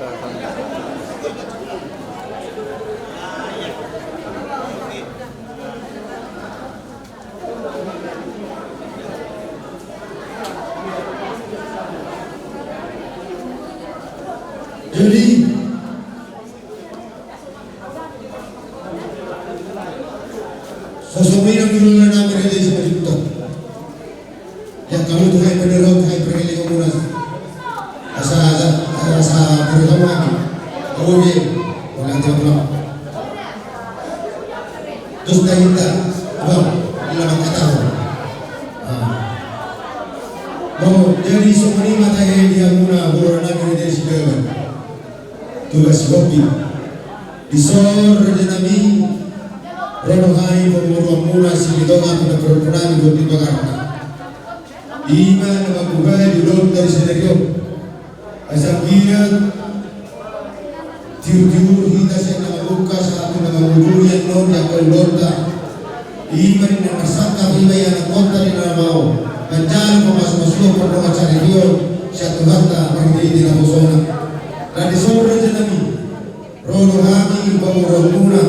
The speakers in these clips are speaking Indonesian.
Jadi sesungguhnya dulu nama dia seperti itu. Yang kamu tuh kayak beneran kayak pergi ke munas. Asa beritahu lagi. Kamu ni, orang tua. Terus dah kita, bang, lama kata. Jadi semua ini mata dia guna orang nama dia sekarang. Tugas kopi disor jenami ronohai pemurung mula sigitonga pada perpunan kopi bakarna ima nama bukai dulur dari sedario asakira tiur-tiur hita saya nama buka satu nama ujung yang non yang kelorta ima ni nama saka ima yang kota ni nama mau mencari pemasuk-masuk perdoa cari dia satu harta bagi di nama sona. Dan disore jenami rono kami pemuruna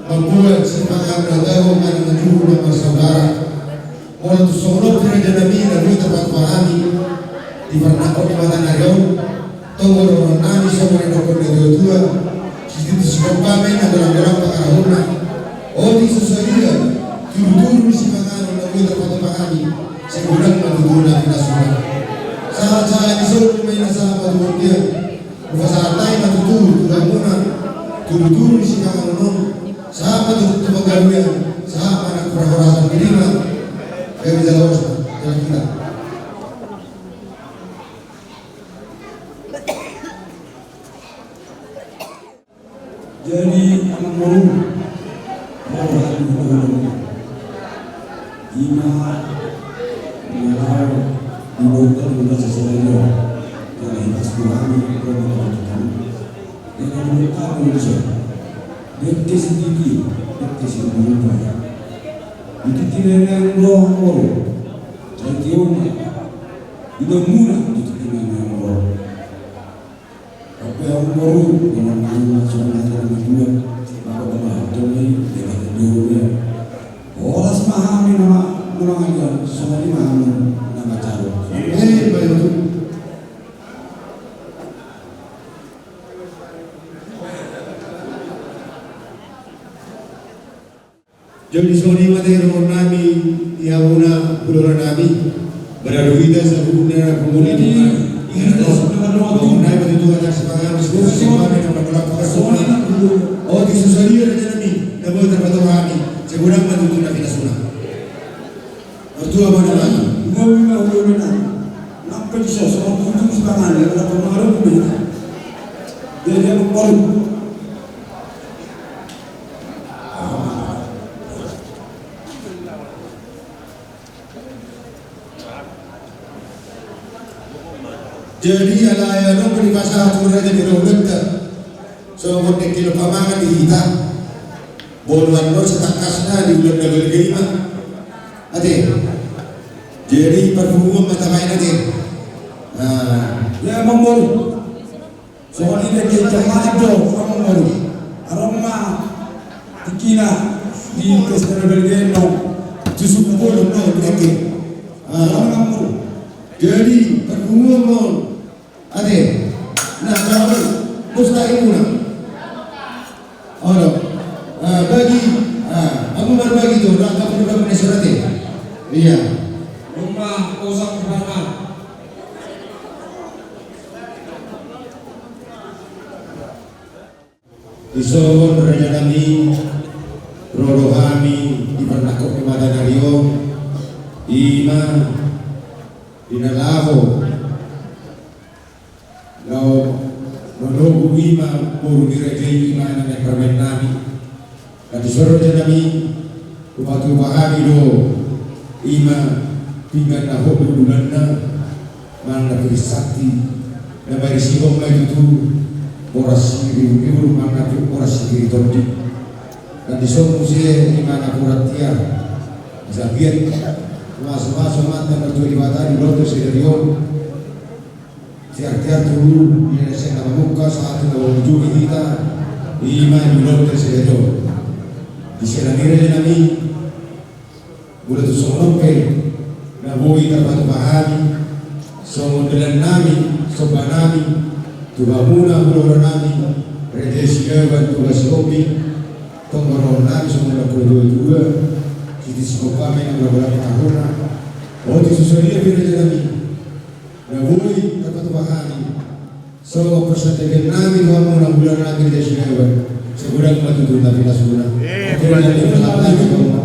membuat semangat nagaw man menjuru ng saudara mula susunod na jenami na luta pagpahami di pernako di mata naryo tunggu rono nami sa mga nakonedodua dito sa pagpamay na dalang-dalang pagkahuna o di susaligan turuturo si mga na luta pagpahami sa gulang matutuna pinasunan sa disore may nasa patumundian Fasatay matutulog muna tulutulog si Kakaronon sa matutulog magaluyan sa managpurahorasan pilingan kaya dalawas na kita. Jadi ang murong mawahan ng tulong ima mengaw dibuka mula sa sarili karena kami dengan mereka manusia detik sedikit detik sedikit itu tidak yang roh jadi orang tidak mudah itu tidak yang roh tapi yang roh dengan Allah Subhanahu wa taala maka bahwa dengan dunia orang memahami nama orang semua memahami nama cara baik. Jadi soni mati roh nami yang una puluhan nami beraduida sebelumnya komuniti ingat sebelumnya roh nami mati tu ada sebagai sebuah semangat yang berlaku soni oh di sosial aja nami namun terpatu kami segera mati tu nabi nasuna bertua mana lagi ngomong nampak di sosial itu sebagai ada pengaruh begitu dia memperlu jadi ala ayano beri pasal turun aja di roda so mau kilo pamangan di hitam boluan lo setakasnya di bulan double game ade jadi perhubungan mata main aja ya membol soal ini kita maju membol aroma tikina di kesana double game no justru bolu no berarti membol jadi perhubungan ade, nah kalau mustahil muna, bagi, aku berbagi tu, nak kau perlu menyurat iya, rumah kosong pertama, ison raja kami, rodo kami, di pernakok di Madanario, ima, di Nalaho. Lau menunggu ima puru direjai ima nane permen nami kati soro nami upatu pahami do ima tinggal na hobi bulanna mana berisakti na berisibong lagi tu oras sendiri ibu mana tu oras sendiri tondi kati soro musia ima na kuratia zabiat mas mata bertujuan di lotus dari tiar-tiar dulu ini saya nama muka saat itu ujung kita iman belum tersedo di sana nira nami boleh tu sompe na boi terpatu pahami somodelan nami sobanami tubamuna bulan nami redesi evan tugas kopi tonggoron nami semua dua siti sikopame yang beberapa tahun oh di susulia bila nami na boi terpatu pahami so persetekan nami tubamuna bulan nami redesi evan segera matu tapi nasuna akhirnya di belakang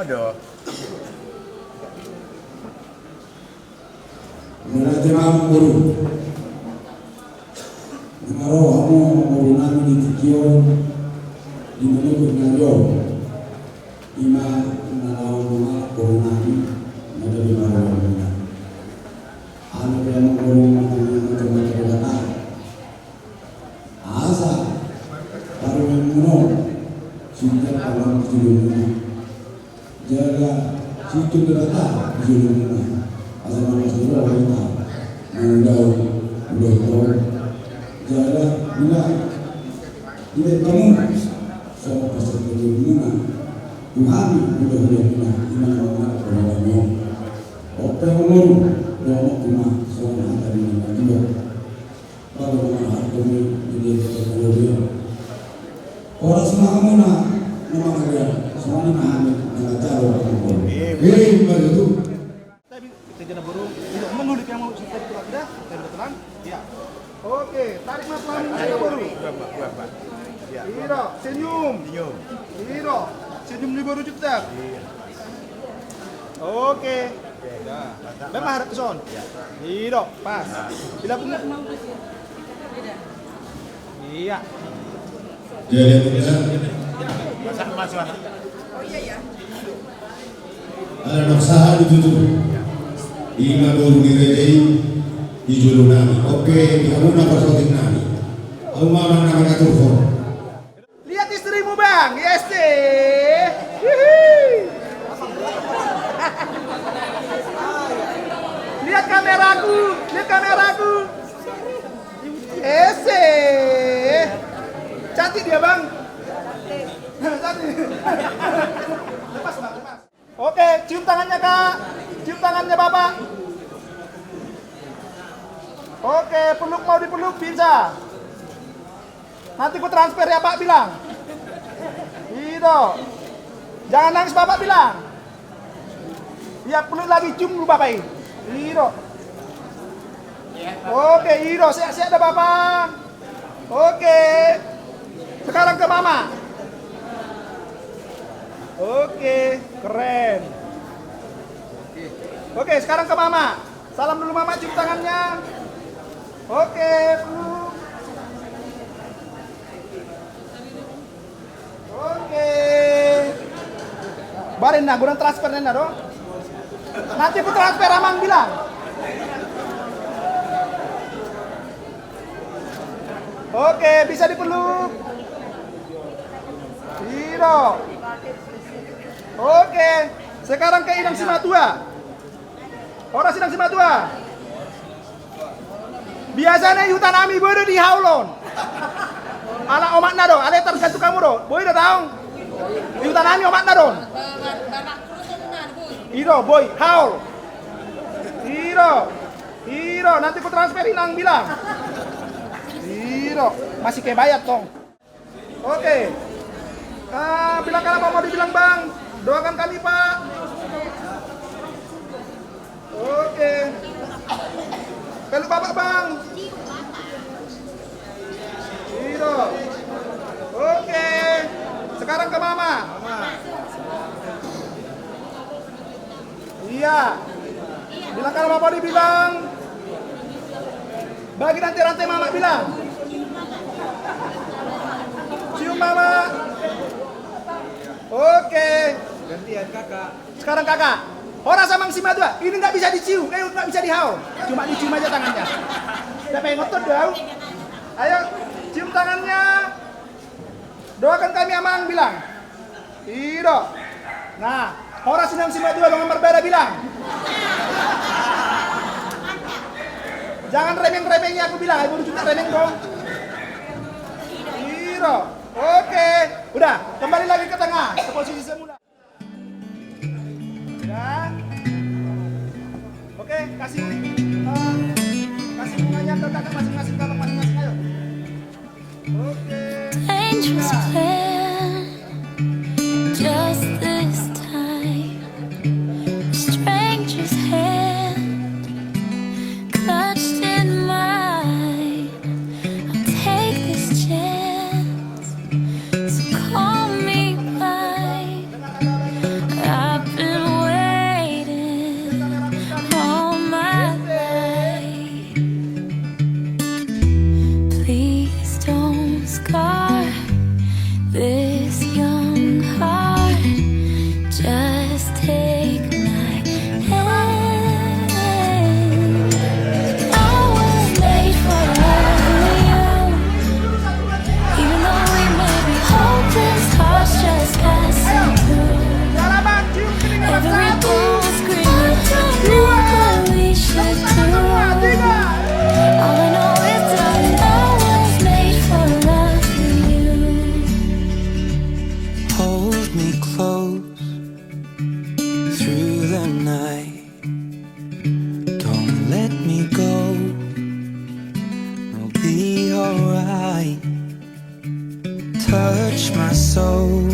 Ada. Menajamam guru. Ngaro amo guru nami di tikio di mana ngayo. Ima naraw mga guru nami na di maraw na. Ano kaya mga guru na asa paru muno sinta palang julung jaga situ terata julung asa mana sura kita mandau udah jaga bila tidak kamu sama pasal julung Tuhan udah kita iman orang orang apa yang umur doa cuma soal hari ini juga kalau orang kami jadi teknologi orang semua mana nama kalian semua ini mahami mengajar orang orang itu Tapi kita jangan burung. Tidak mengulik yang mau cerita itu sudah. Kebetulan. Ya. Oke, tarik nafas lagi baru. Ya. Iro, senyum. Iro, senyum di baru cepat. Oke. Dah. Memang harap keson. Iro, pas. Bila punya. Iya. jadi kita Masuk. ada nafsaha ditutup ingat baru direjai di julung nami oke kamu nafas sotik nami kamu mama nama ngatur Lihat istrimu bang, yes Lihat kameraku. Ese. Cantik dia bang. Cantik. Lepas. Oke, cium tangannya kak. Cium tangannya bapak. Oke, peluk mau dipeluk bisa. Nanti ku transfer ya pak bilang. Itu. Jangan nangis bapak bilang. Ya peluk lagi cium dulu bapak ini. Itu. Oke, Iro, siap-siap dah bapak. Oke. Sekarang ke mama. Oke, keren. Oke, sekarang ke mama. Salam dulu mama, cium tangannya. Oke, peluk. Oke. Barin dah, gurang transfer nenda dong. Nanti ku transfer Amang bilang. Oke, bisa dipeluk. Iro. Oke, sekarang ke Inang Simatua. Orang Inang Simatua. Biasanya hutan ami bodoh di haulon. Ala omakna dong, ala tergantung kamu dong. Boy udah tahu. Di hutan ami omakna dong. Iro, boy, haul. Iro, nanti ku transfer Inang bilang. Iro, masih kayak bayat dong. Oke. Bilangkan apa mau dibilang bang. Doakan kami pak. Oke. Peluk bapak bang. Iro. Oke. Sekarang ke mama. Iya. Bilangkan apa mau dibilang. Bagi nanti rantai mama bilang. Cium mama. Oke. Gantian kakak. Sekarang kakak. Orang sama Simatua. Ini nggak bisa dicium, nggak bisa dihaul. Cuma dicium aja tangannya. Udah pengen ngotot dong. Ayo, cium tangannya. Doakan kami Amang bilang. Iro. Nah, orang senang Simatua dengan berbeda bilang. Jangan remeng-remengnya aku bilang, ibu juga remeng dong. Hiro. Oke, udah, kembali lagi ke tengah, ke posisi semula. Udah. Oke, kasih bunganya ke kakak masing-masing, kakak masing-masing, ayo. Oke. Dangerous plan, just this time. A stranger's hand clutched in mine. I'll take this chance, so call me mine. I've been waiting all my life. Please don't scar this young heart. Just take my hand. I was made for loving you. Even though we may be hopeless, hearts just passing through. Salamat, cium kening Every satu. bone screaming, know what we should do. All I know is that I was made for loving you. Hold me close through the night. Don't let me go. We'll be alright. Touch my soul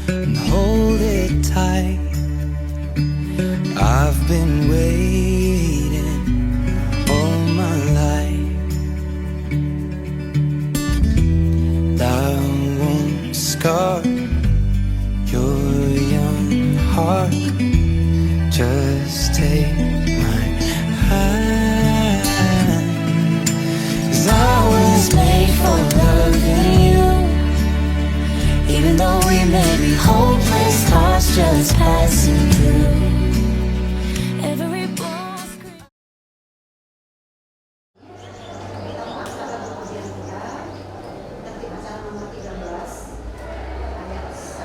and hold it tight. I've been waiting all my life. I won't scar your young heart. Just take my hand. 'Cause I was made for loving you. Even though we may be hopeless, hearts just passing through. Every bone screaming. Tertib acara nomor 13 ayat 'Cause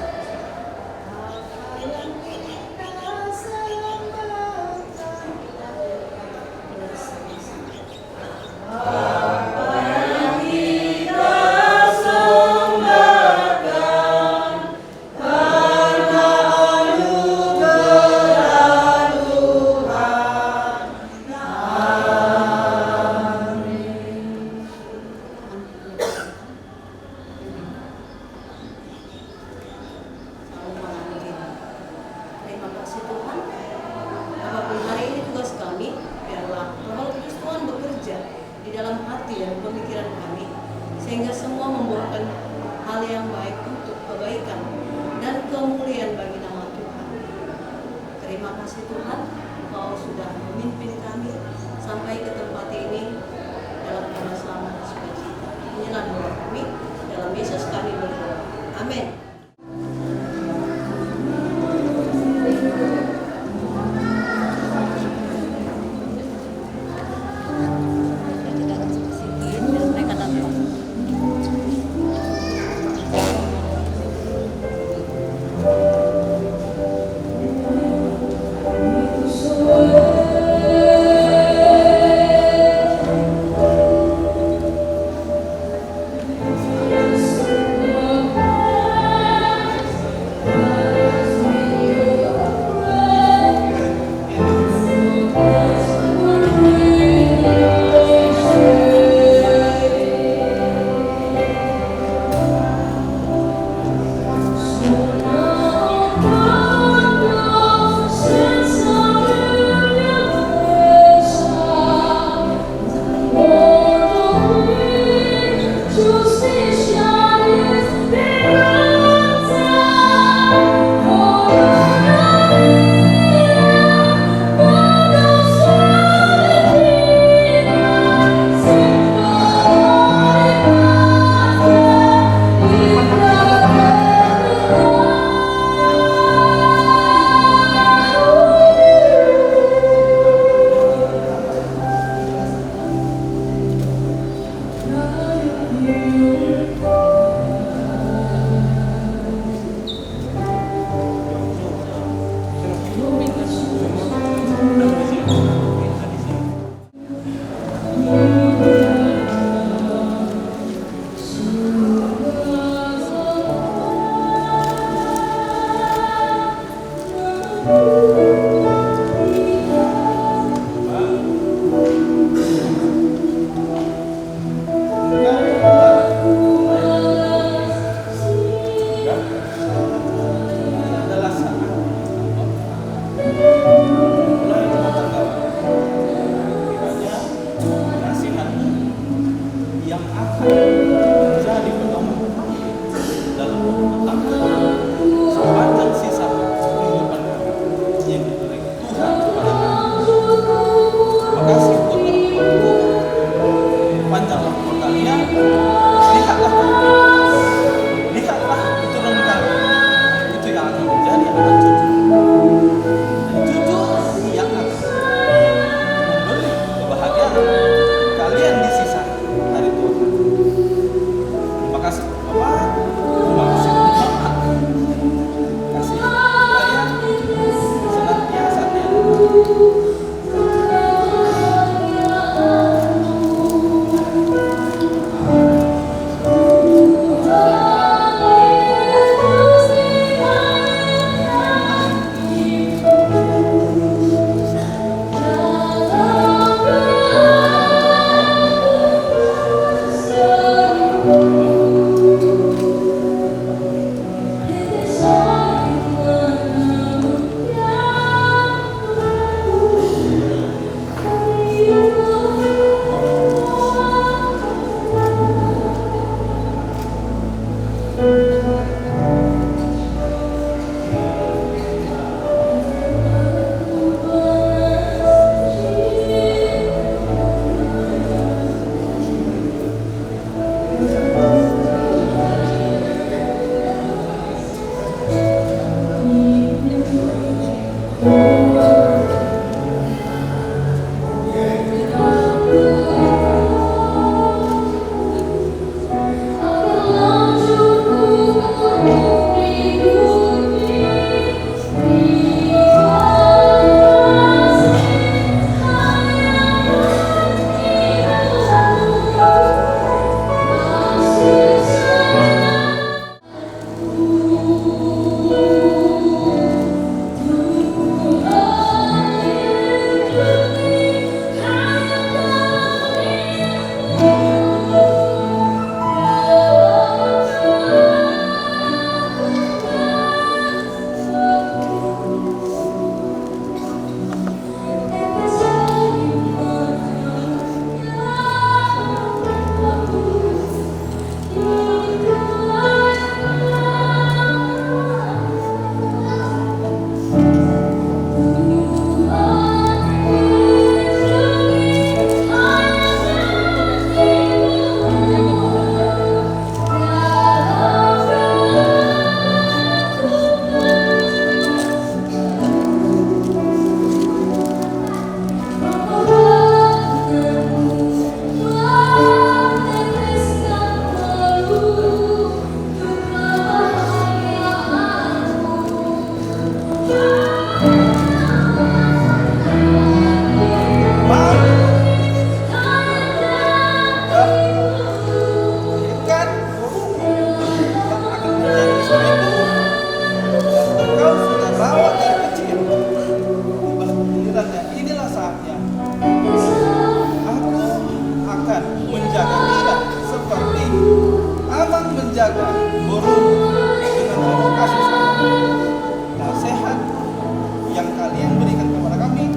kalian berikan kepada kami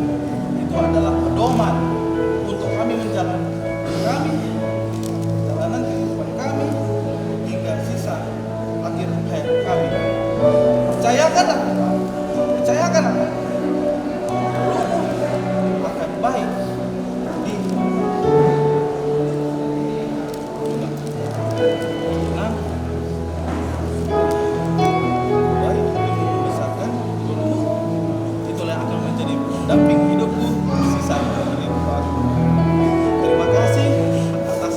itu adalah pedoman untuk kami menjalani jalanan kehidupan kami hingga sisa akhir hayat kami. Percayakan aku akan baik di baik demi membesarkan dulumu. Itulah yang akan menjadi pendamping hidupku sisa kehidupan. Terima kasih atas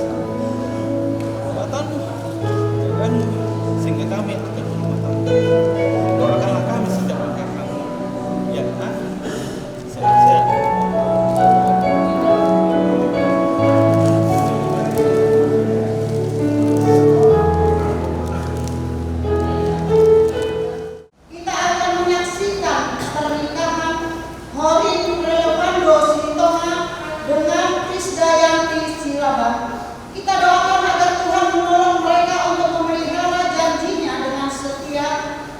perbuatanmu, jagaanmu, sehingga kami akan berumah tangga. Doakanlah kami sejak langkah kami. Ya, sehat-sehat. Kita akan menyaksikan pernikahan Horin Relevando Sitonga dengan Krisdayanti Silaban. Kita doakan agar Tuhan menolong mereka untuk memelihara janjinya dengan setia,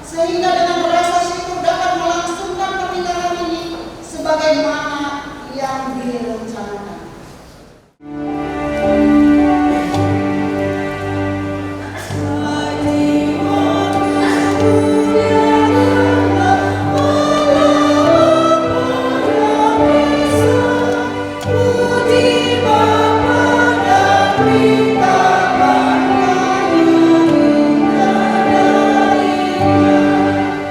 sehingga dengan prestasi itu dapat melangsungkan pernikahan ini sebagaimana yang direncanakan.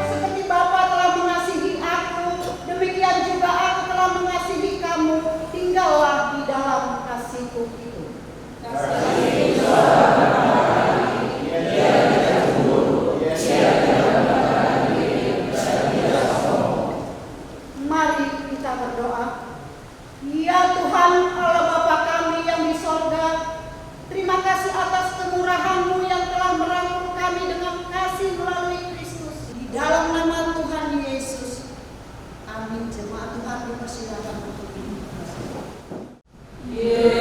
Seperti Bapa telah mengasihi aku, demikian juga aku telah mengasihi kamu. Tinggallah di dalam kasihku itu. Mari kita berdoa. Ya Tuhan Allah Bapa kami yang di sorga, terima kasih atas kemurahan-Mu yang telah merangkul kami dengan kasih melalui Kristus. Di dalam nama Tuhan Yesus. Amin. Jemaat Tuhan dipersilakan untuk duduk. Tuhan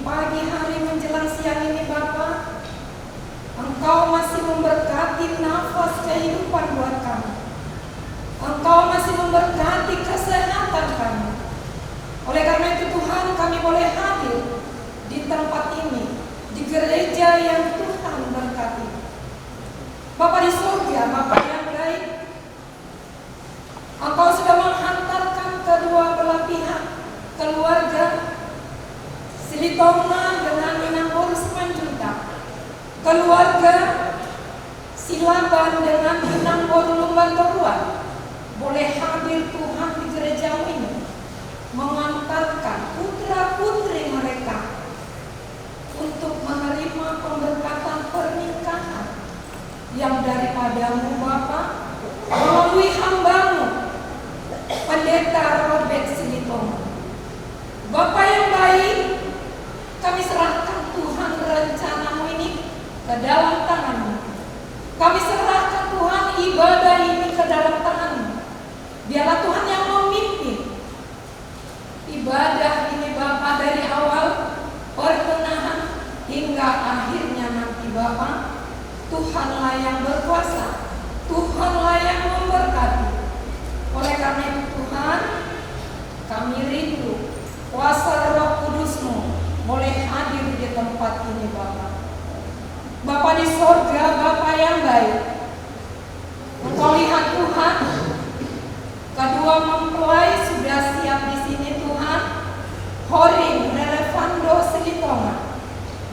pagi hari menjelang siang ini Bapa, Engkau masih memberkati nafas kehidupan buat kami. Engkau masih memberkati kesehatan kami. Oleh karena itu Tuhan, kami boleh hadir di tempat ini, di gereja yang Tuhan berkati. Bapa di surga, Bapa yang baik, Engkau sudah menghantarkan kedua belah pihak, keluarga Silitoma dengan Minangkabau Simanjuntak, keluarga Silaban dengan Minangkabau Lumbantoruan, boleh hadir Tuhan di gereja ini, mengantarkan putra-putri mereka untuk menerima pemberkatan pernikahan yang daripadamu Bapa, melalui hamba-Mu Pendeta Robert Silitoma. Bapa yang baik, kami serahkan Tuhan rencana-Mu ini ke dalam tangan-Mu. Kami serahkan Tuhan ibadah ini ke dalam tangan-Mu. Biarlah Tuhan yang memimpin ibadah ini Bapa, dari awal pertengahan hingga akhirnya nanti Bapa. Tuhanlah yang berkuasa, Tuhanlah yang memberkati. Oleh karena itu Tuhan, kami rindu kuasa Roh Kudus-Mu boleh hadir di tempat ini Bapa. Bapa di sorga, Bapa yang baik, Engkau lihat Tuhan, kedua mempelai sudah siap di sini Tuhan. Horing Relevando Silitoma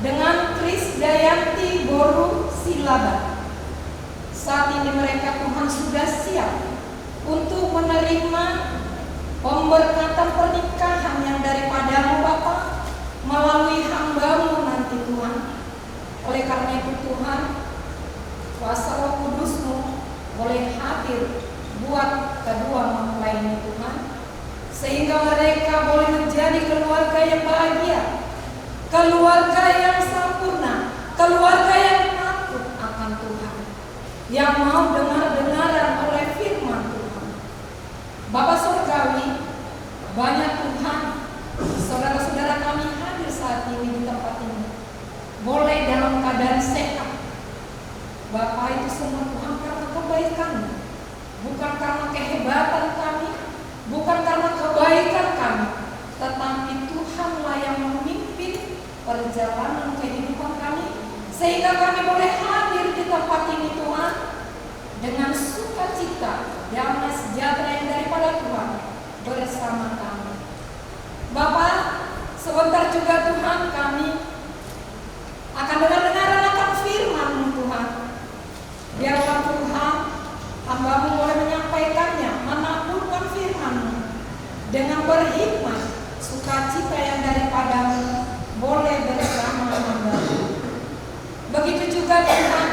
dengan Kris Dayanti Boru Silaban. Saat ini mereka Tuhan sudah siap untuk menerima pemberkatan pernikahan yang daripada-Mu Bapa, melalui hamba-Mu nanti Tuhan. Oleh karena itu Tuhan, kuasa Roh Kudus-Mu boleh hadir buat kedua mempelai ini Tuhan, sehingga mereka boleh menjadi keluarga yang bahagia, keluarga yang sempurna, keluarga yang takut akan Tuhan, yang mau dengar-dengaran oleh firman Tuhan. Bapa Surgawi, banyak Tuhan saudara-saudara kami hadir saat ini di tempat ini, boleh dalam keadaan sehat. Bapa, itu semua Tuhan karena kebaikan-Mu, bukan karena kehebatan kami, bukan karena kebaikan kami, tetapi Tuhanlah yang memimpin perjalanan kehidupan kami, sehingga kami boleh hadir di tempat ini Tuhan dengan sukacita, damai sejahtera yang daripada Tuhan bersama kami. Bapa, sebentar juga Tuhan kami akan dengar-dengaran akan firman-Mu Tuhan. Biarlah Tuhan, hamba-Mu boleh menyampaikannya, menaburkan firman-Mu dengan berhikmat, sukacita yang daripada-Mu boleh bersama hamba-Mu. Begitu juga Tuhan,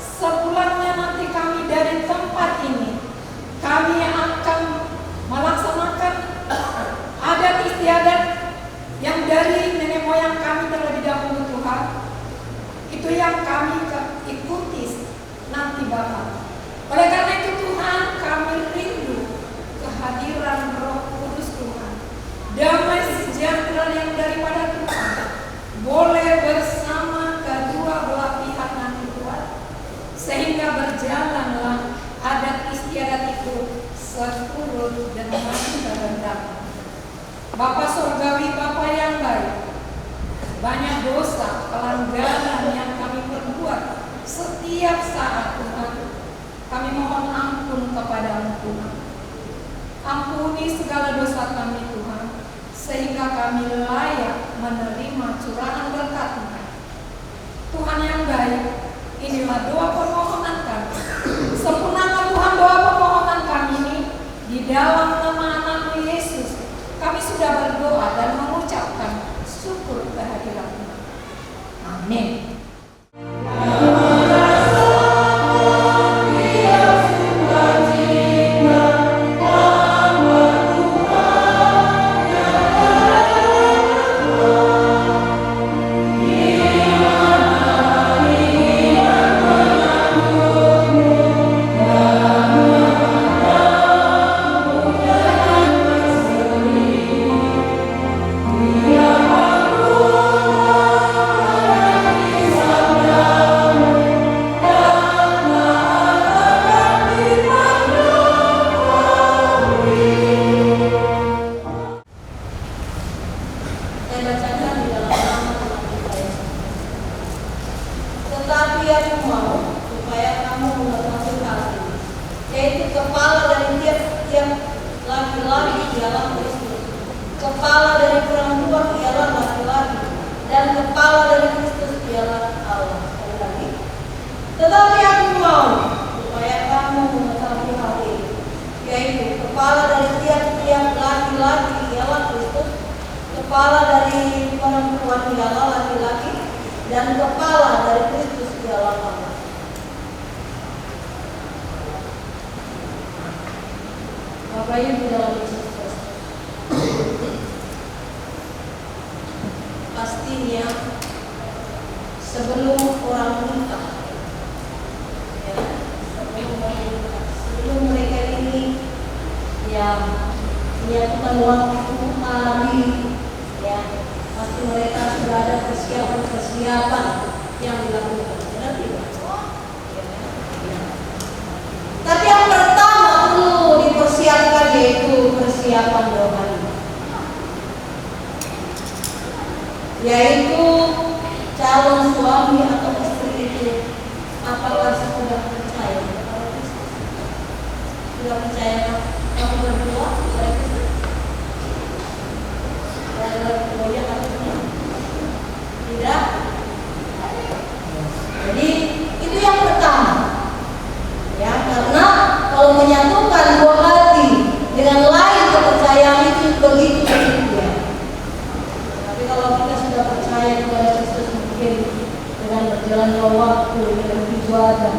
sepulangnya nanti kami dari tempat ini, kami akan melaksanakan adat istiadat yang dari nenek moyang kami terlebih dahulu Tuhan. Itu yang kami ikuti nanti Bapa. Oleh karena itu Tuhan, kami rindu kehadiran Roh Kudus Tuhan, damai sejahtera yang daripada Tuhan boleh bersama kedua belah pihak nanti Tuhan, sehingga berjalanlah adat istiadat itu seturut dengan kehendak. Bapa Surgawi, Bapa yang baik, banyak dosa, pelanggaran yang kami perbuat setiap saat Tuhan. Kami mohon ampun kepada-Mu Tuhan. Ampuni segala dosa kami Tuhan, sehingga kami layak menerima curahan berkat-Mu. Tuhan yang baik, inilah doa permohonan kami. Sempurnakan Tuhan doa permohonan kami ini di dalam nama anak-Mu Yesus. Kami sudah berdoa dan mengucapkan syukur kehadiran-Mu. Amin. Yeah. aku mau supaya kamu mengetahui hal ini, yaitu kepala dari tiap-tiap laki-laki ialah Kristus, kepala dari perempuan ialah laki-laki, dan kepala dari Kristus ialah Allah. Sekali lagi, tetapi aku mau supaya kamu mengetahui hal ini, yaitu kepala dari tiap-tiap laki-laki ialah Kristus, kepala dari perempuan ialah laki-laki, dan kepala dari Kristus ialah Allah. Bapak Ibu dalam Yesus Kristus, pastinya sebelum orang menikah, ya, sebelum mereka ini yang menyatukan waktu hari, ya, pasti mereka sudah ada persiapan yang dilakukan. Benar tidak? Ya. Tapi yang pertama perlu dipersiapkan yaitu persiapan rohani, yaitu calon suami atau istri itu apakah sudah percaya kepada Kristus? Sudah percaya kamu berdua kepada Kristus? Kemudian tidak. Jadi itu yang pertama, ya, karena kalau menyatukan dua hati dengan lain kepercayaan itu begitu sulit, ya. Tapi kalau kita sudah percaya kepada Kristus, mungkin dengan berjalannya waktu dengan ibadah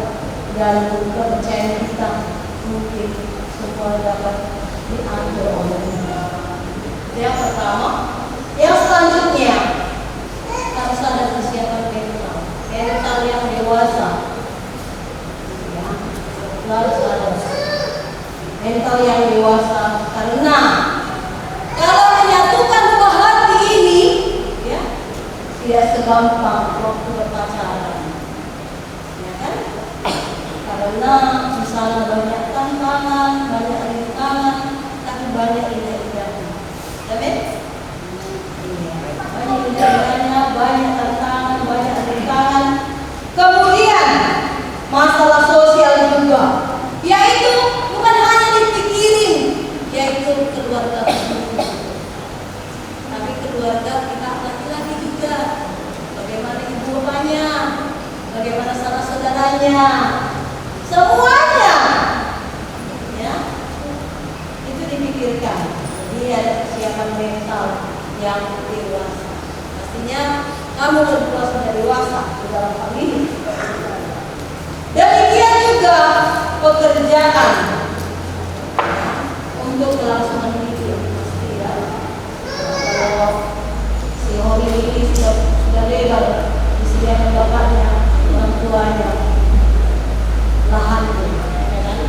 dan kepercayaan kita mungkin semua dapat diambil oleh Dia. Yang pertama, yang selanjutnya harus ada persiapan mental yang dewasa, ya, harus ada mental yang dewasa, karena kalau menyatukan dua hati ini, ya, tidak segampang waktu berpacaran, ya kan? Karena misalnya banyak tantangan, banyak rintangan, tapi banyak indah-indahnya. Amin. Banyak indah-indahnya, banyak tantangan, banyak rintangan. Kemudian masalah sosial juga, yaitu bukan hanya dipikirin, yaitu keluarga, tapi keluarga kita laki-laki juga. Bagaimana ibu bapaknya, bagaimana sanak saudaranya, semuanya, ya, itu dipikirkan. Jadi ada persiapan mental yang dewasa. Pastinya kamu berdua sudah dewasa di dalam hal ini. Demikian juga pekerjaan, untuk kelangsungan hidup, pasti, ya. Kalau si Hori ini sudah legal disediakan bapaknya, orang tuanya, lahan, ya kan?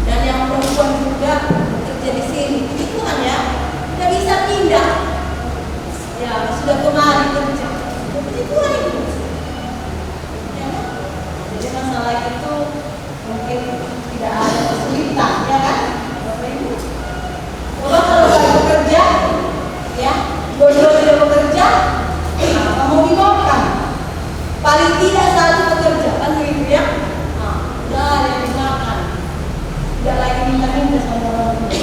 Dan yang perempuan juga bekerja di sini, itu kan, ya, tidak bisa pindah, ya, sudah kemari kerja, begitu kan itu, ya kan? Jadi masalah itu mungkin tidak ada kesulitan, ya kan, Bapak Ibu? Coba kalau nggak bekerja, ya, dua-dua tidak bekerja, apa mau dimakan? Paling tidak satu bekerja, kan begitu, ya? Nah, udah ada yang dimakan, tidak lagi minta-minta sama orang tua.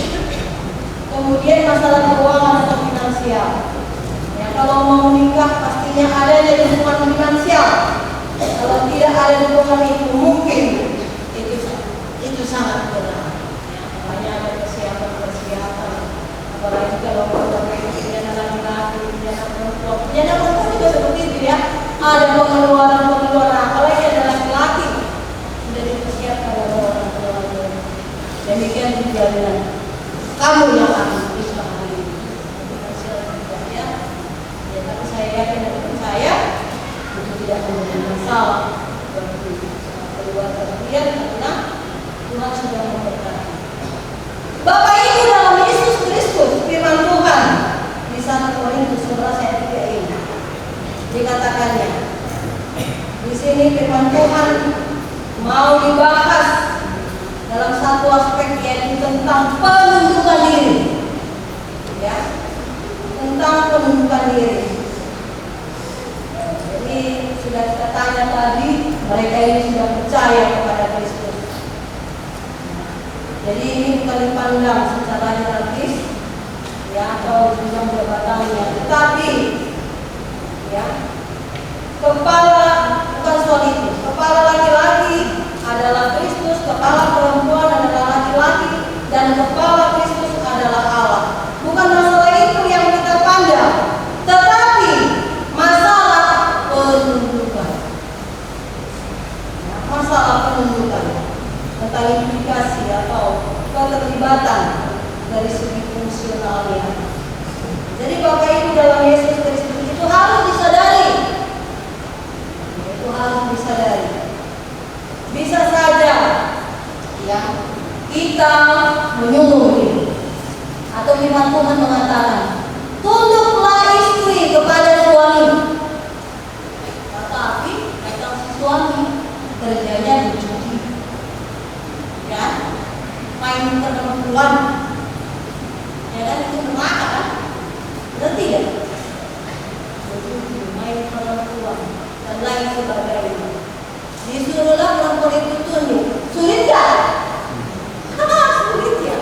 Kemudian masalah keuangan atau finansial, ya, kalau mau nikah pastinya adanya dukungan finansial. Kalau tidak ada dukungan itu mungkin itu sangat berat, ya. Makanya ada persiapan, apalagi kalau kita punya anak laki-laki, punya anak perempuan juga seperti itu, ya. Ada pengeluaran, apalagi ada laki-laki sudah dipersiapkan oleh orang tua. Demikian juga dengan kamu yang akan bisa hari ini. Ya, tapi saya yakin dan percaya itu tidak menjadi masalah bagi keluarga kalian, karena Tuhan sudah memberkati. Bapak Ibu dalam Yesus Kristus, firman Tuhan di 1 Korintus 11 ayat 3 ini dikatakannya. Di sini firman Tuhan mau dibahas dalam satu aspek, yaitu tentang penunjukan diri, ya, tentang penunjukan diri. Jadi sudah kita tanya tadi, mereka Ya. Kepala bukan soal itu. Kepala laki-laki adalah Kristus, kepala perempuan adalah laki-laki, dan kepala Kristus adalah Allah. Bukan masalah itu yang kita pandang, tetapi masalah penunjukan. Ya, masalah penunjukan tentang implikasi atau keterlibatan dari segi fungsionalnya. Jadi Bapak Ibu dalam Yesus Kristus itu harus disadari. Itu harus disadari. Bisa saja ya kita menyuruh diri atau firman Tuhan mengatakan tunduklah istri kepada suami, tetapi datang si suami kerjanya dicuci, ya main perempuan, ya kan itu neraka kan, ngerti ya? Main perempuan dan lain sebagainya. Disuruhlah perempuan itu tunduk. Sulit gak? Sulit ya.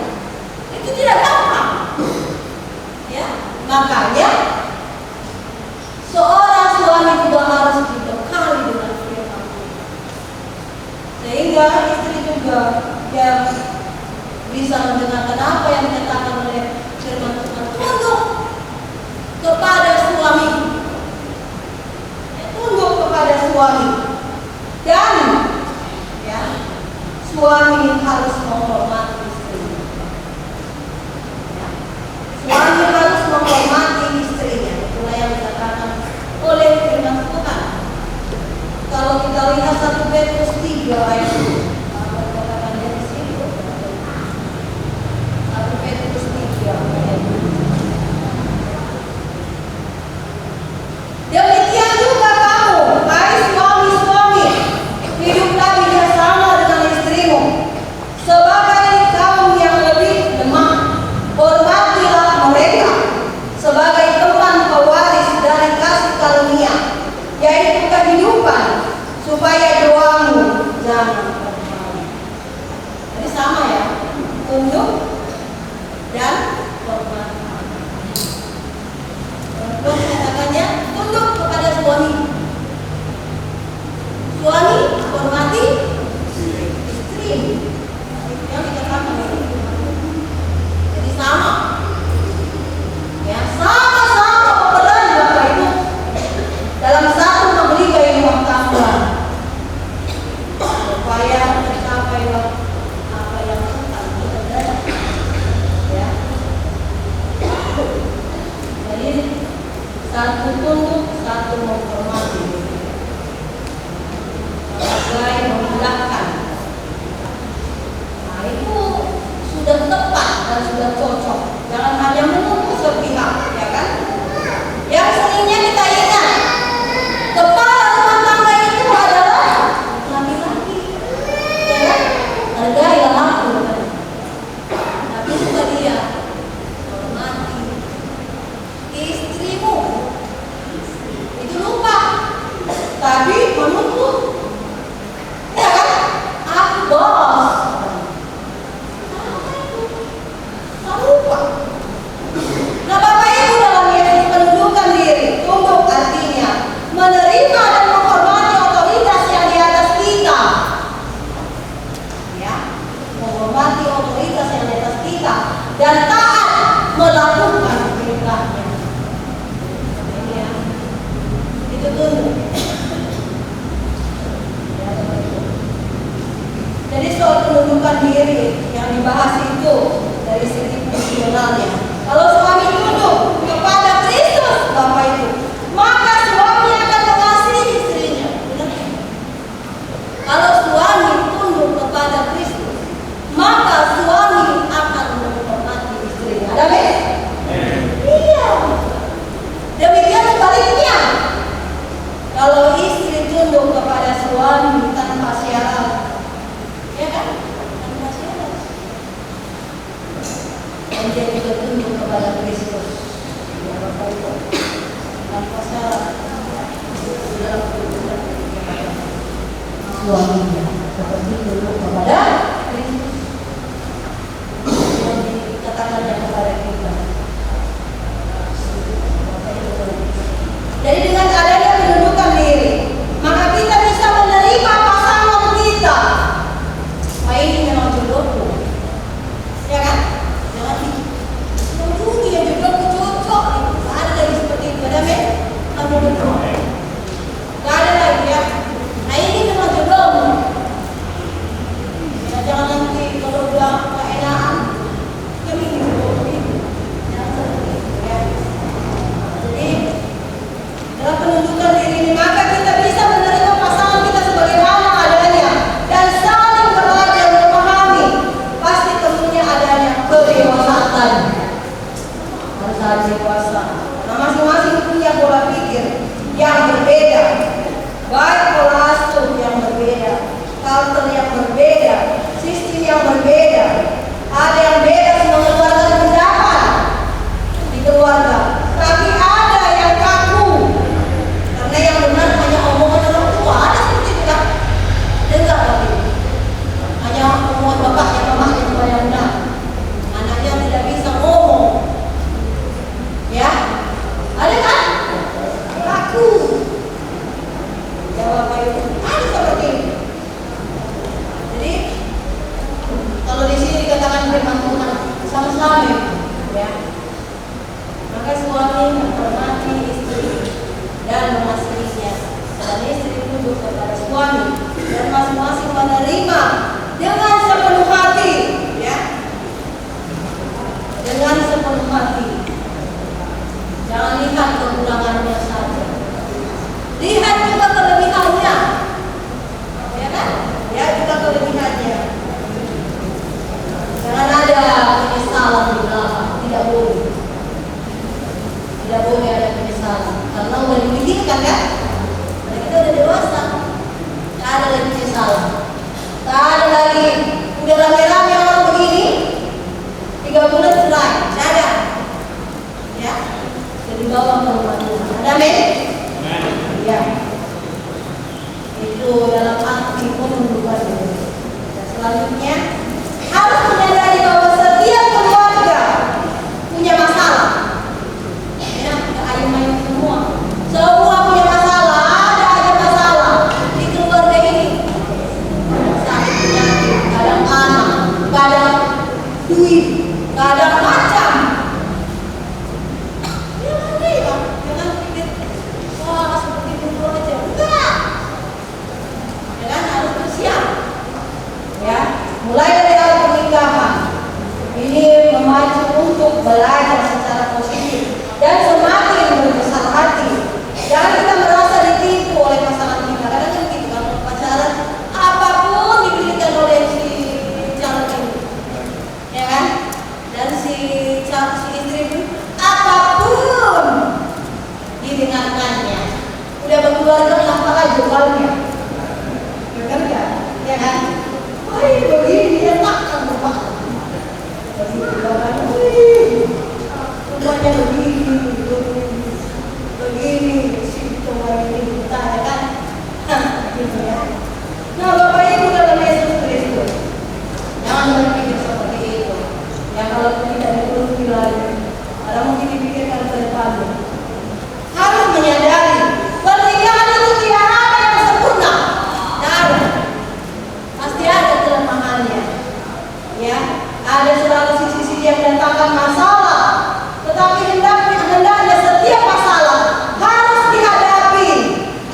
Itu tidak gampang. Ya, makanya seorang suami juga harus dibekali dengan firman Tuhan. Sehingga istri juga yang bisa mendengarkan apa yang dikatakan oleh firman Tuhan. Tunduk kepada suami. Ya, tunduk kepada suami. Dan ya, suami harus menghormati istrinya. Ya, suami harus menghormati istrinya. Itulah yang dikatakan oleh firman Tuhan. Kalau kita lihat 1 Petrus 3 ayat 1 Petrus 3 ayat 2. Demikian juga kamu, hai suami-suami, hiduplah bijaksana dengan istrimu, sebagai kaum yang lebih lemah. Hormatilah mereka sebagai teman pewaris dari kasih karunia, yaitu kehidupan, supaya doamu jangan terhalang. Jadi sama ya, tunduk dan hormat. Perempuan katakannya tunduk kepada suami. Suami hormati istri. Yang dikatakan oleh Tuhan. Jadi sama. Ya, sama-sama peran Bapak Ibu dalam satu memberi gaya rumah tangga. Supaya tercapai apa yang Tuhan kehendaki. Ya. Jadi satu tunduk, satu menghormati, sebagai memudahkan. Nah itu sudah tepat dan sudah cocok. Jangan hanya menunggu sepihak, ya kan? Yang seringnya kita ingat, kepala rumah tangga itu adalah laki-laki, ya kan? Hargailah aku, tapi juga dia hormati istrimu. Itu lupa, tapi menuntut, ya kan? Aku bos. Tak lupa. Nah Bapak Ibu dalam Yesus penundukan diri, tunduk artinya menerima dan menghormati otoritas yang di atas kita. Ya, menghormati otoritas yang di atas kita dan taat melakukan perintahnya. Ya, itu tunduk. Ya, jadi soal penundukan diri yang dibahas itu dari segi fungsionalnya. Kalau suami tunduk kepada Kristus, Bapak Ibu, maka suami akan mengasihi istrinya. Kalau suami tunduk kepada Kristus, maka suami akan menghormati istrinya. Ada be? Iya. Demikian sebaliknya. Kalau istri tunduk kepada suami tanpa syarat, ya kan? Tanpa syarat. Dan dia juga tunduk kepada Kristus. Ya Bapak Ibu. Tanpa syarat. Dalam kehidupan suaminya seperti tunduk kepada Kristus. Yang dikatakannya kepada kita. Jadi dengan suami dan masing-masing menerima dengan sepenuh hati, ya, dengan sepenuh hati. Jangan lihat kekurangannya saja, lihat juga kelebihannya, ya kan? Ya, juga kelebihannya. Jangan ada penyesalan di belakang, tidak boleh. Tidak boleh ada penyesalan, karena udah dipikirkan kan? Karena kita udah dewasa, tak ada lagi penyesalan, tak ada lagi udah rame-rame orang begini, 3 bulan cerai, tidak ada, ya, jadi bawa ke rumah Tuhan. Ada amin? Ya, itu dalam arti penundukan. Dan selanjutnya harus menyadari bahwa setiap keluarga punya masalah. Ya, ayam-ayam semua punya masalah. Ada aja masalah di keluarga ini. Sakit penyakit, kadang anak, kadang duit, kadang macam. Jangan pikir, wah seperti itu aja. Enggak. Ya kan, harus bersiap. Ya, mulai dari awal pernikahan ini memacu untuk belajar secara positif dan semakin berbesar hati. Jangan kita merasa ditipu oleh pasangan kita. Karena kan gitu, kalau pacaran apapun diberikan oleh si calon ini, ya kan? Dan si istri pun apapun didengarkannya. Udah berkeluarga apalah jualnya, benar nggak? Ya kan? Wah, begini enak kan rumah. Rumahnya begini, situ ini kita, ya kan? Gitu ya. Nah, Bapak Ibu dalam Yesus Kristus, jangan berpikir seperti itu. Ya, kalau tidak dituruti lagi, kalau mungkin dipikirkan ke depannya. Harus menyadari pernikahan itu tidak ada yang sempurna, tidak ada. Pasti ada kelemahannya, ya. Ada selalu sisi-sisi yang mendatangkan masalah, tetapi hendaknya setiap masalah harus dihadapi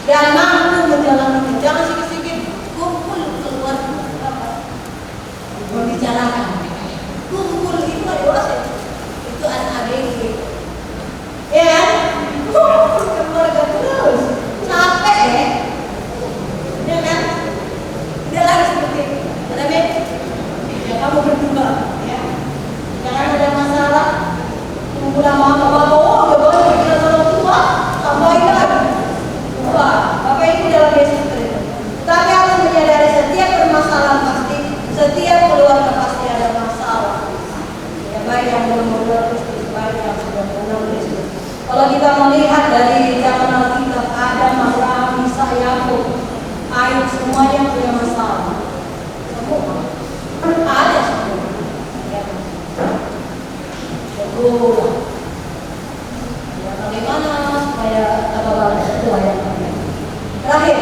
dan mampu menjalani. Jangan sedikit-sedikit kumpul keluar membicarakan. Kumpul itu ada dosa, itu anak-adik, ya. Kumpul keluarga terus, capek ya, ya kan? Tidak lagi seperti itu. Amin. Ya, kamu berdua, ya. Jangan ada masalah. Tunggu lama bapak, oh udah baru pikiran orang tua, tambahin lagi. Wah, Bapak Ibu dalam Yesus Kristus. Tapi harus menyadari setiap permasalahan pasti, setiap keluarga pasti ada masalah. Ya, baik yang belum mengenal Kristus, baik yang sudah mengenal Kristus. Kalau kita melihat dari zaman Alkitab, Adam, Abraham, Isa, Yakub, Ayub, semuanya punya masalah. Semua ada semua. Ya. Betul. Ya, bagaimana supaya apa sesuai yang terakhir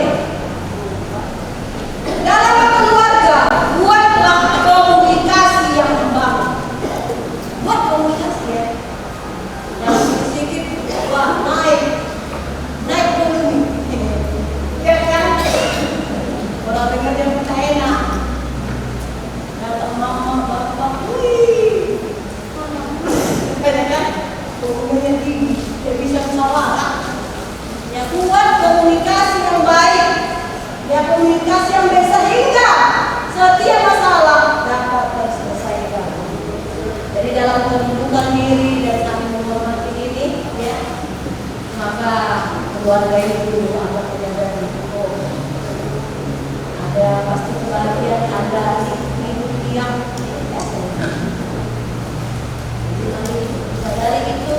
dalam keluarga, buatlah komunikasi yang membangun. Buat komunikasi, ya. Jangan sedikit wah naik volume. Ya kan? Orang dengar yang kita enak. Datang mama, bapak, wih, mana kan? Volumenya tinggi, tidak bisa salah. Ya, buat komunikasi yang baik, ya komunikasi yang baik sehingga setiap masalah dapat terselesaikan. Jadi dalam menundukkan diri dan saling menghormati ini, ya, maka keluarga itu akan menyadari, oh, ada pasti kebahagiaan, ada hidup yang sadari itu,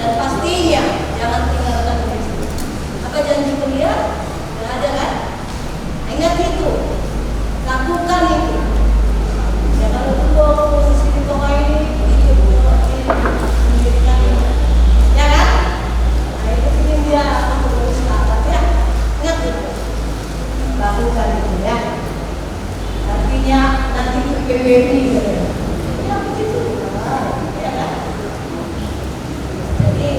dan pastinya jangan tinggalkan Kristus. Apa janji kuliah? Tidak ada kan? Ingat itu, lakukan itu. Ya, kalau dulu posisi di tengah ini, ya kan? Nah, itu ingin dia terus apa ya? Ingat itu, lakukan itu, ya. Artinya nanti itu PWB, ya begitu, ya kan? Jadi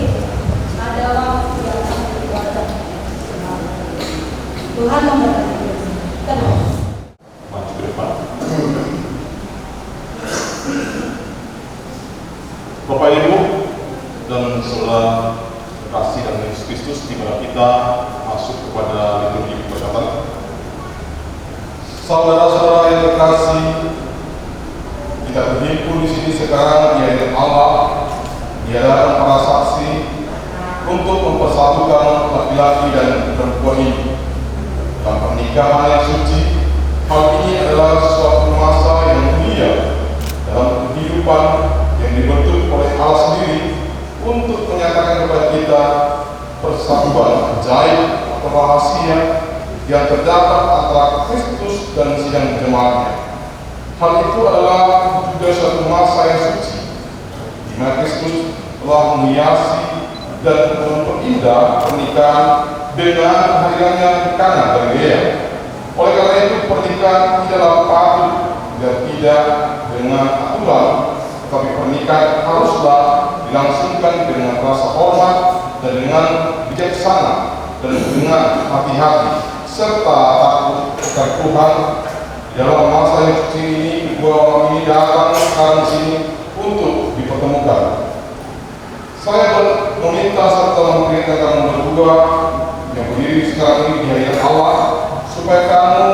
ada waktu yang sangat berkualitas. Tuhan memberkati. kita masuk kepada liturgi pembacaan. Saudara-saudara yang terkasih, kita berhimpun di sini sekarang di hadirat Allah, di hadapan para saksi untuk mempersatukan laki-laki dan perempuan ini dalam pernikahan yang suci. Hal ini adalah suatu masa yang mulia dalam kehidupan yang dibentuk oleh Allah sendiri untuk menyatakan kepada kita persatuan ajaib atau rahasia yang terdapat antara Kristus dan sidang jemaatnya. Hal itu adalah juga suatu masa yang suci di mana Kristus telah menghiasi dan memperindah pernikahan dengan kehadirannya di Kana Galilea. Oleh karena itu pernikahan tidaklah patut dan tidak dengan aturan, tetapi pernikahan haruslah dilangsungkan dengan rasa hormat dan dengan bijaksana dan dengan hati-hati serta takut akan Tuhan. Dalam masa yang suci ini, kedua orang ini datang sekarang sini untuk dipertemukan. Saya meminta serta memperintahkan kamu berdua yang berdiri sekarang ini di hadirat Allah, supaya kamu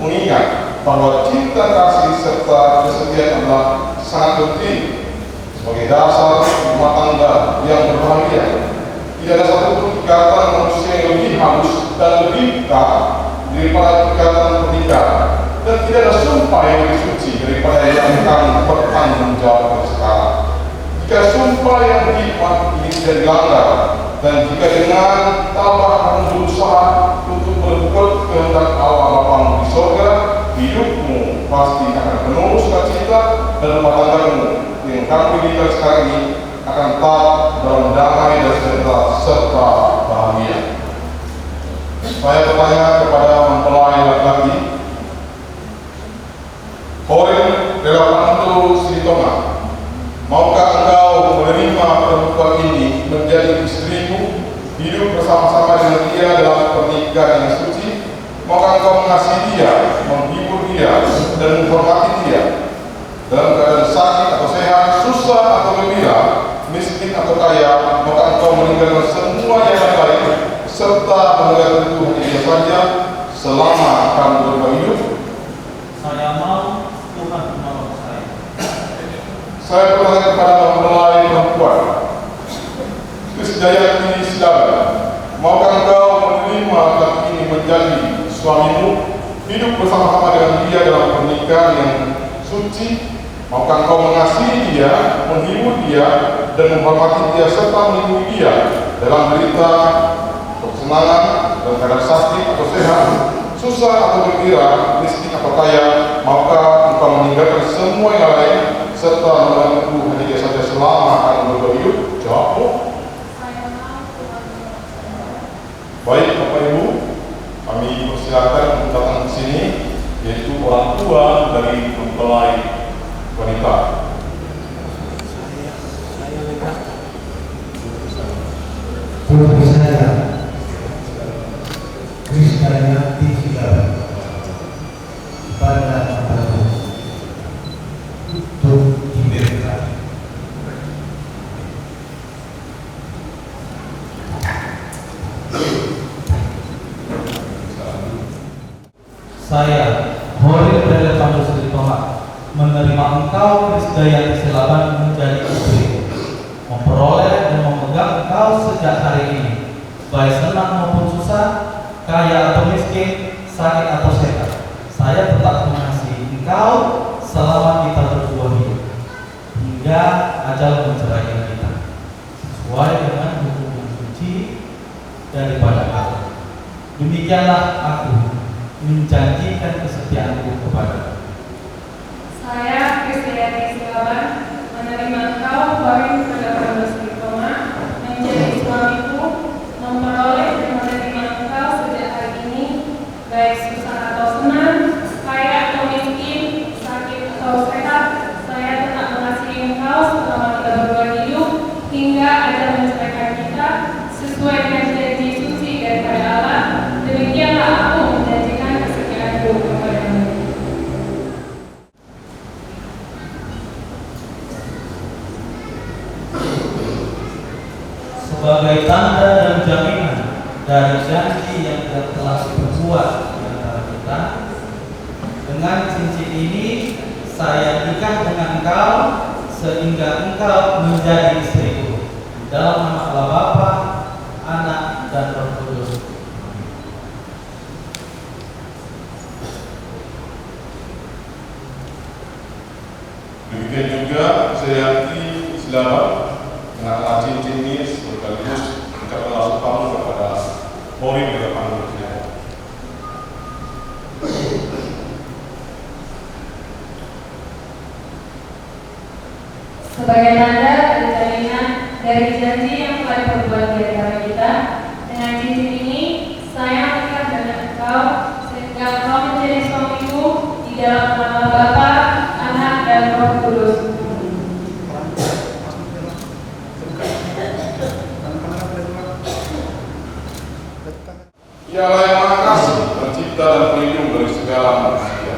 mengingat bahwa cinta kasih serta kesetiaan adalah sangat penting sebagai dasar rumah tangga yang berbahagia. Tidak ada satu ikatan manusia yang lebih halus dan lebih dekat daripada ikatan pernikahan, dan tidak ada sumpah yang lebih suci daripada yang kamu bertanggung jawab sekarang. Jika sumpah yang hikmat ini tidak dilanggar, dan jika dengan tabah kamu berusaha untuk berbuat kehendak Allah Bapamu di surga, hidupmu pasti akan penuh sukacita dan rumah tanggamu yang kamu miliki sekarang ini akan tetap dalam damai dan sejahtera serta bahagia. Saya bertanya kepada mempelai laki-laki, Horin Relawanto Sritonga, maukah engkau menerima perempuan ini menjadi istrimu, hidup bersama-sama dengan dia dalam pernikahan yang suci? Maukah engkau mengasihi dia, menghibur dia, dan menghormati dia dalam keadaan sakit atau sehat, susah atau gembira, miskin atau kaya? Maukah engkau meninggalkan semua yang lain serta meninggalkan Tuhan dia saja selama kamu berdua hidup? Saya mau, Tuhan menolong saya. Saya bertanya kepada mempelai perempuan, Krisdayati Sidaga, maukah engkau menerima laki ini menjadi suamimu, hidup bersama-sama dengan dia dalam pernikahan yang suci? Maukah engkau mengasihi dia, menghibur dia, dan menghormati dia serta melindungi dia dalam derita, kesenangan, dalam keadaan sakit atau sehat, susah atau gembira, miskin atau kaya? Maukah engkau meninggalkan semua yang lain serta membantu hanya dia saja selama akan berdua hidup? Jawabmu. Baik Bapak Ibu, kami persilakan untuk datang ke sini, yaitu orang tua dari mempelai wanita. Putri saya, Krisdayati Sidaga, pada aku untuk diberikan. Saya, Horin Relawanto Sritonga, menerima engkau Krisdayati Sidaga menjadi istri, memperoleh dan memegang engkau sejak hari ini, baik senang maupun susah, kaya atau miskin, sakit atau sehat. Saya tetap mengasihi engkau selama kita berdua hidup, hingga ajal menceraikan kita, sesuai dengan hukum yang suci daripada Allah. Demikianlah aku menjanjikan kesetiaanku kepada. Saya, Krisdayati Sidaga, menerima engkau, Horin Relawanto Sritonga, menjadi suamiku, memperoleh dan menerima engkau sejak hari ini, baik susah atau senang, kaya atau miskin, sakit atau sehat. Saya tetap mengasihi engkau selama kita berdua hidup, hingga ajal menceraikan kita, sesuai dengan janji suci daripada Allah. Demikianlah aku menjanjikan kesetiaanku kepadamu. janji yang telah diperbuat di antara kita. Dengan cincin ini saya nikah dengan engkau sehingga engkau menjadi istriku. Dalam nama Allah Bapa, Anak, dan Roh Kudus. Demikian juga Suryati Selamat mengenai cincin ini sekaligus ucapan langsung kamu kepada Polri dari Panggungnya. Sebagai tanda dan jaminan dari janji yang telah diperbuat di antara kita, dengan cincin ini saya menikah dengan engkau sehingga engkau menjadi suamiku di dalam nama Bapa, Anak, dan Roh Kudus. Ialah yang Maha Kasih, pencipta dan pelindung dari segala manusia,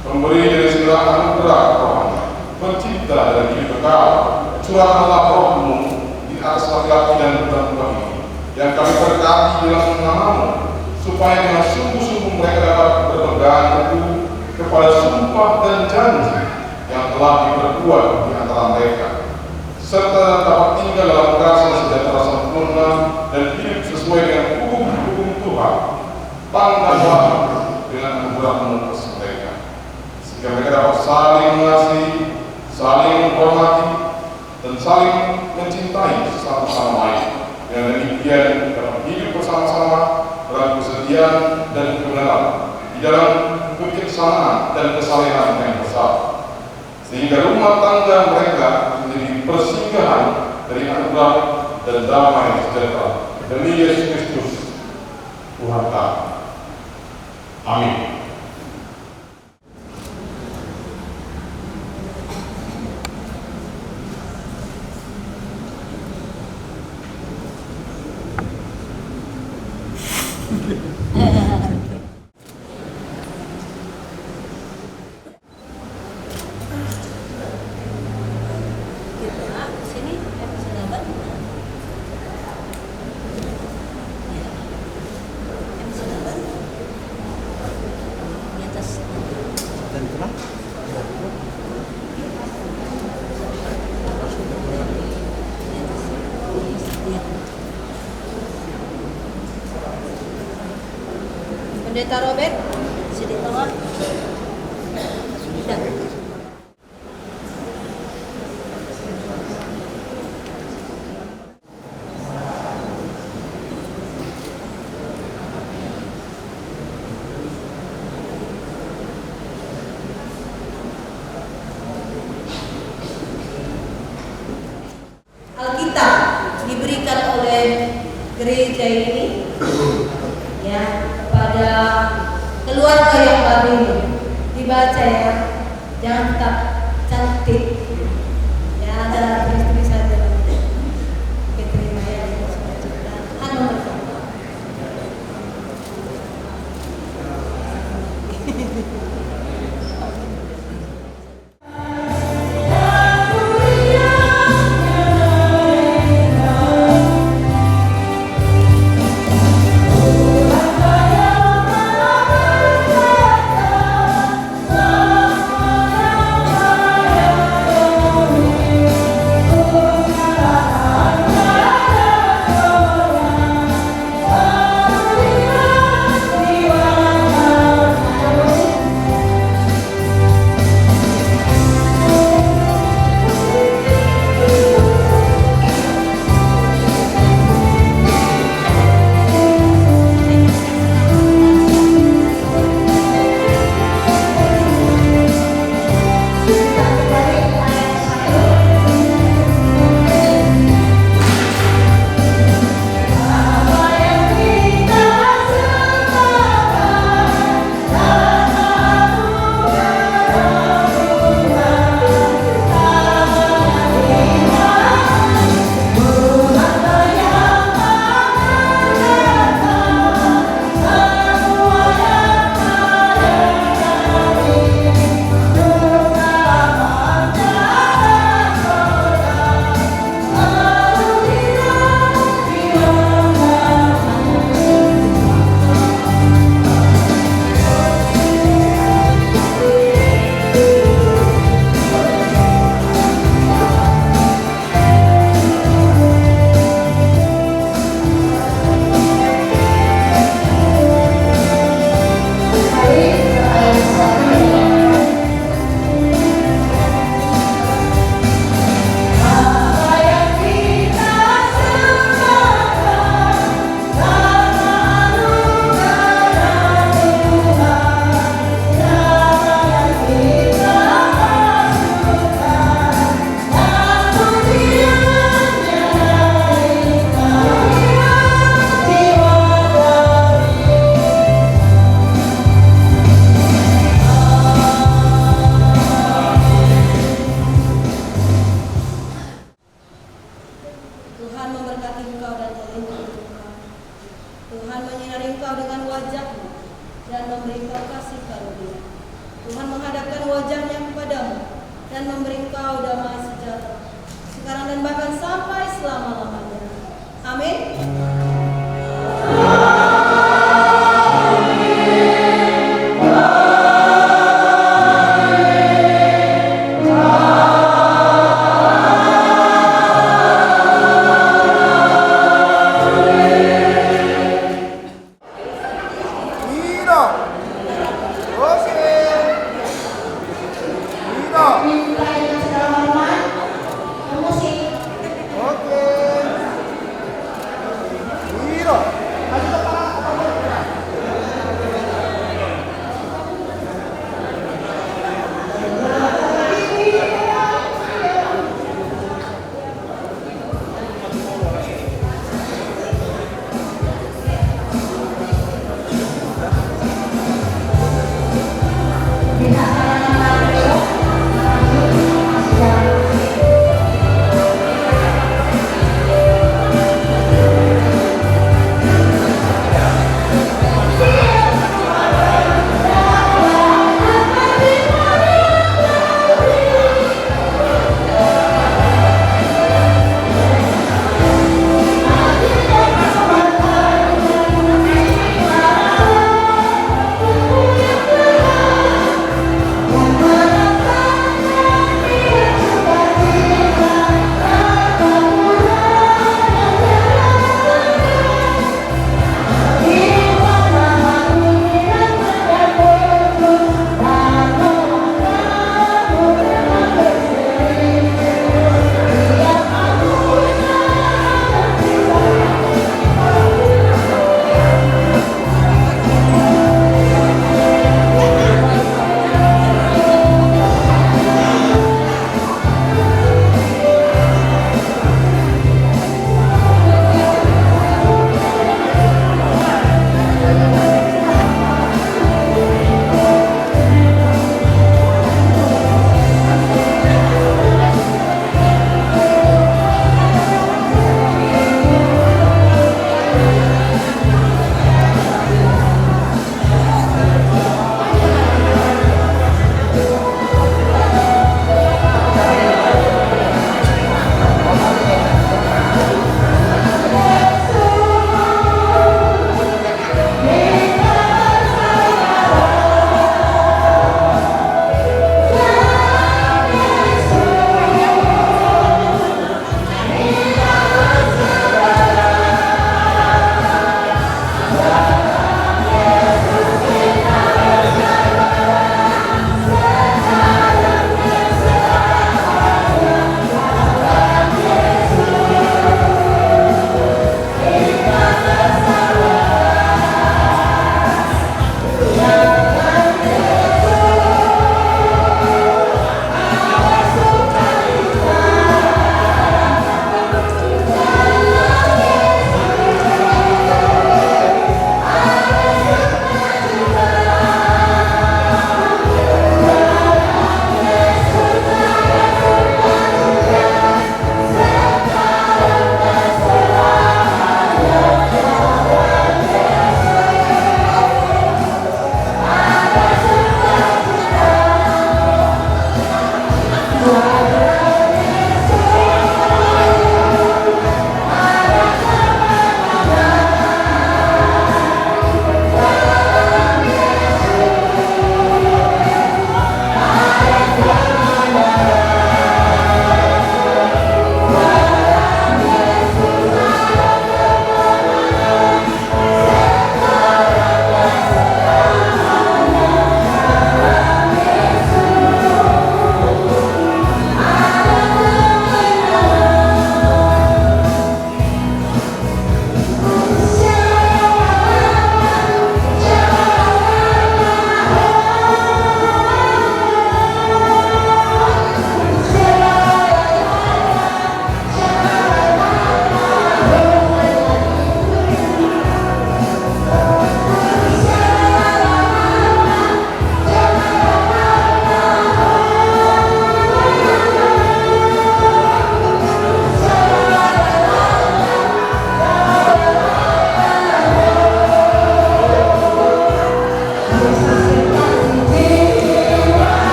pemberi dari segala anugerah rohani, pencipta dari hidup kekal, curahkanlah rohmu di atas laki-laki dan perempuan ini, yang kami berkati dalam namamu, supaya dengan sungguh-sungguh mereka dapat berpegang teguh kepada sumpah dan janji yang telah diperbuat di antara mereka, serta dapat tinggal dalam kasih sejahtera sempurna dan hidup sesuai dengan hukum-hukum Tuhan, tanggallah dengan anugerah-Mu mereka, sehingga mereka dapat saling mengasihi, saling menghormati, dan saling mencintai satu sama lain. Dengan demikian dapat hidup bersama-sama dalam kesetiaan dan kebenaran, di dalam kebijaksanaan dan kesalehan yang besar, sehingga rumah tangga mereka menjadi persinggahan dari anugerah dan damai sejahtera demi Yesus Kristus Tuhan kami. Amin. Pendeta Robert, sini tengah. Sudah. Alkitab diberikan oleh gereja ini ya kepada keluarga yang baru ini, dibaca ya, jangan tetap cantik ya, ada tulis saja diterima ya, Tuhan memberkati. Oh, menyinari engkau dengan wajahnya dan memberi engkau kasih karunia. Tuhan menghadapkan wajahnya kepadamu dan memberi engkau damai sejahtera sekarang dan bahkan sampai selama-lamanya. Amin.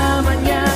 bersamanya.